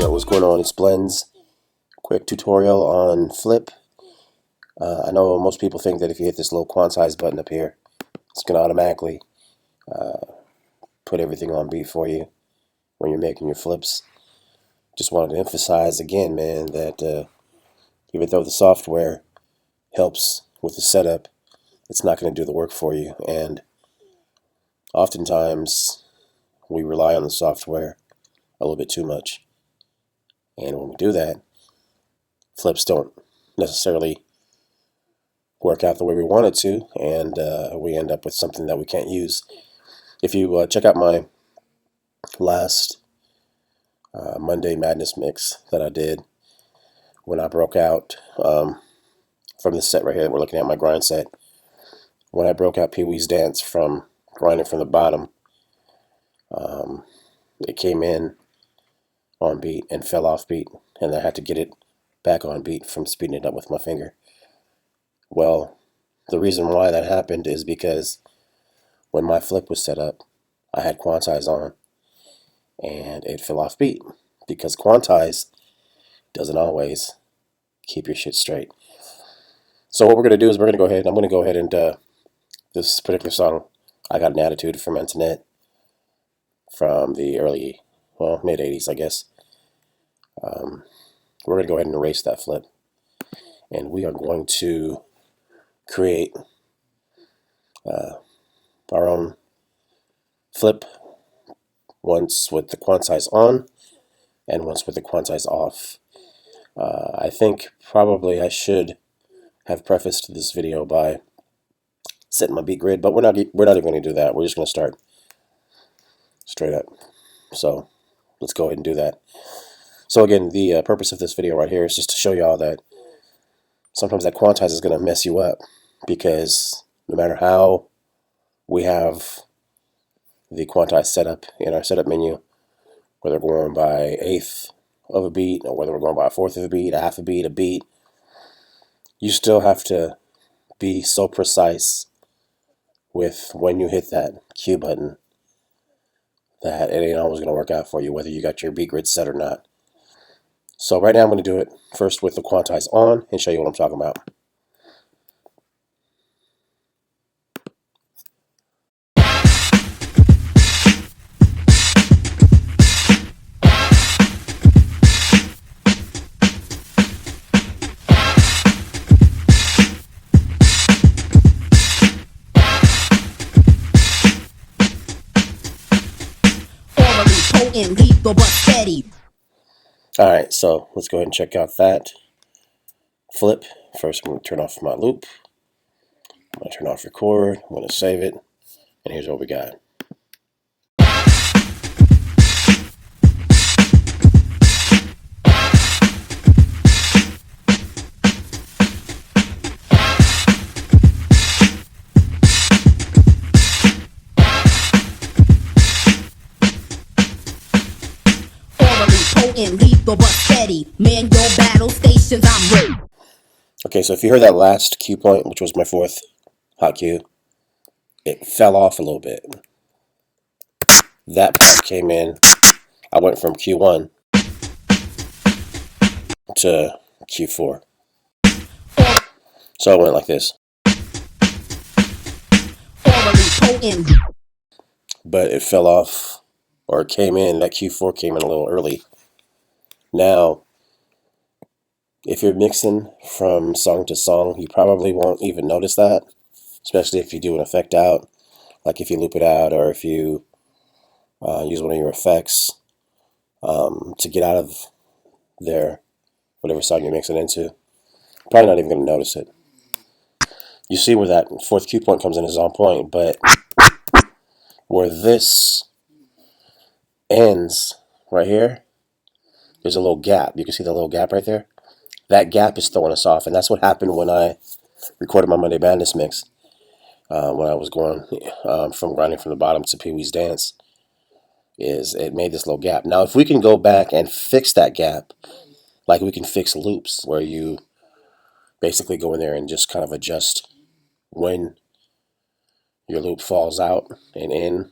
Yo, what's going on? It's Blends. Quick tutorial on Flip. I know most people think that if you hit this little Quantize button up here, it's going to automatically put everything on beat for you when you're making your flips. Just wanted to emphasize again, man, that even though the software helps with the setup, it's not going to do the work for you. And oftentimes, we rely on the software a little bit too much. And when we do that, flips don't necessarily work out the way we want it to, and we end up with something that we can't use. If you check out my last Monday Madness mix that I did when I broke out from the set right here that we're looking at, my grind set, when I broke out Pee Wee's Dance from grinding from the bottom, it came in on beat and fell off beat, and I had to get it back on beat from speeding it up with my finger. Well, the reason why that happened is because when my flip was set up, I had Quantize on, and it fell off beat, because Quantize doesn't always keep your shit straight. So what we're going to do is I'm going to go ahead and, this particular song, I Got an Attitude from Antoinette, from the early, well, mid-80s, I guess. We're going to go ahead and erase that flip, and we are going to create our own flip, once with the Quantize on and once with the Quantize off. I think probably I should have prefaced this video by setting my beat grid, but we're not even going to do that. We're just going to start straight up. So let's go ahead and do that. So again, the purpose of this video right here is just to show y'all that sometimes that Quantize is going to mess you up, because no matter how we have the Quantize setup in our setup menu, whether we're going by eighth of a beat, or whether we're going by a fourth of a beat, a half a beat, you still have to be so precise with when you hit that Q button that it ain't always going to work out for you, whether you got your beat grid set or not. So right now I'm going to do it first with the Quantize on and show you what I'm talking about. Alright, so let's go ahead and check out that flip. First, I'm going to turn off my loop. I'm going to turn off record. I'm going to save it. And here's what we got. And lethal but steady. Man, your battle stations, I'm ready. Okay, so if you heard that last Q point, which was my fourth hot Q, it fell off a little bit. That part came in. I went from Q1 to Q4. So I went like this. But it fell off, or it came in, that Q4 came in a little early. Now, if you're mixing from song to song, you probably won't even notice that, especially if you do an effect out, like if you loop it out, or if you use one of your effects to get out of there, whatever song you're mixing into. Probably not even going to notice it. You see where that fourth Q point comes in is on point, but where this ends right here, there's a little gap. You can see the little gap right there. That gap is throwing us off, and that's what happened when I recorded my Monday Madness mix. When I was going from grinding from the bottom to Pee Wee's Dance, is it made this little gap. Now, if we can go back and fix that gap, like we can fix loops, where you basically go in there and just kind of adjust when your loop falls out and in,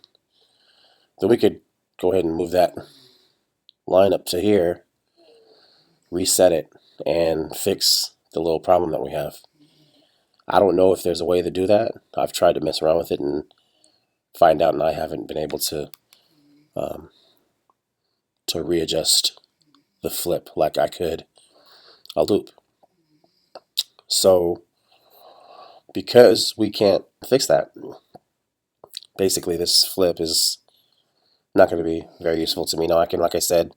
then we could go ahead and move that line up to here reset it and fix the little problem that we have. I don't know if there's a way to do that. I've tried to mess around with it and find out, and I haven't been able to readjust the flip like I could a loop. So because we can't fix that, basically this flip is not going to be very useful to me. Now I can, like I said,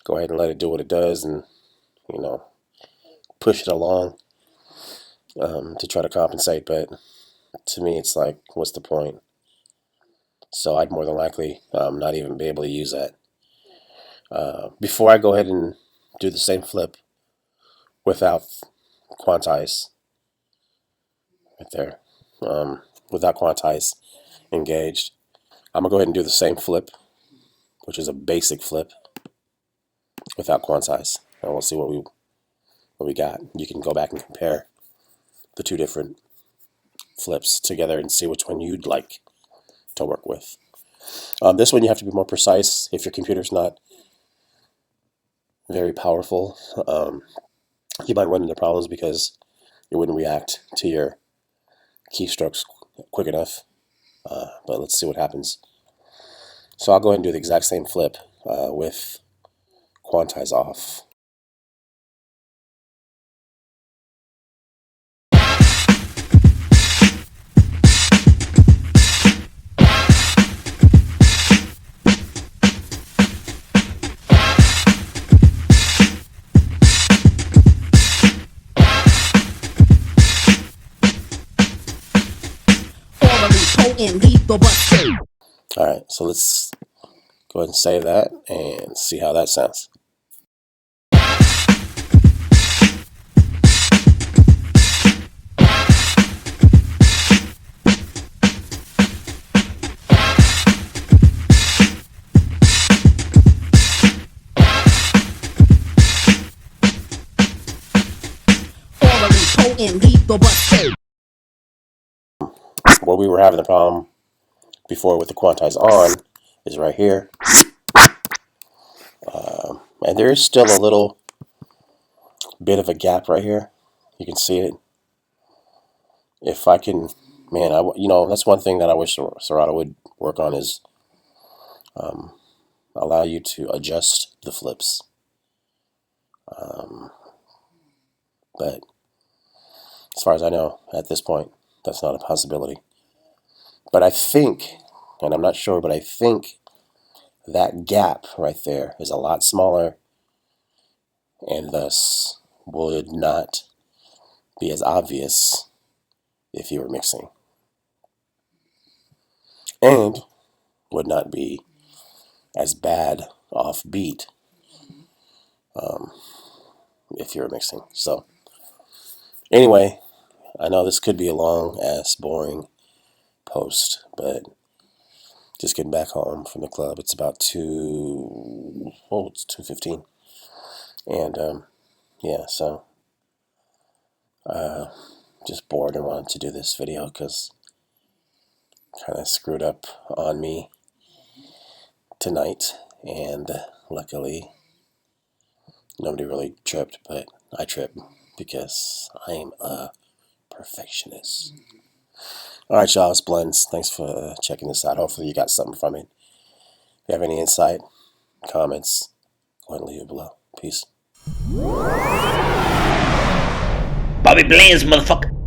go ahead and let it do what it does and, you know, push it along to try to compensate, but to me it's like, what's the point? So I'd more than likely not even be able to use that. Before I go ahead and do the same flip without Quantize, right there, without Quantize engaged, I'm going to go ahead and do the same flip, which is a basic flip, without Quantize. And we'll see what we got. You can go back and compare the two different flips together and see which one you'd like to work with. This one you have to be more precise. If your computer's not very powerful, you might run into problems because it wouldn't react to your keystrokes quick enough. But let's see what happens. So I'll go ahead and do the exact same flip with Quantize off. Alright, so let's go ahead and save that and see how that sounds. Where we were having the problem before with the Quantize on is right here. And there is still a little bit of a gap right here. You can see it. If I can, man, that's one thing that I wish Serato would work on is allow you to adjust the flips. But as far as I know, at this point, that's not a possibility. But I think, and I'm not sure, but I think that gap right there is a lot smaller and thus would not be as obvious if you were mixing. And would not be as bad off beat if you were mixing. So anyway, I know this could be a long ass boring post, but just getting back home from the club. It's about it's 2:15. And yeah, so just bored and wanted to do this video because kind of screwed up on me tonight, and luckily nobody really tripped, but I tripped because I'm a perfectionist. Alright, y'all, it's Blends. Thanks for checking this out. Hopefully you got something from it. If you have any insight, comments, go ahead and leave it below. Peace. Bobby Blends, motherfucker.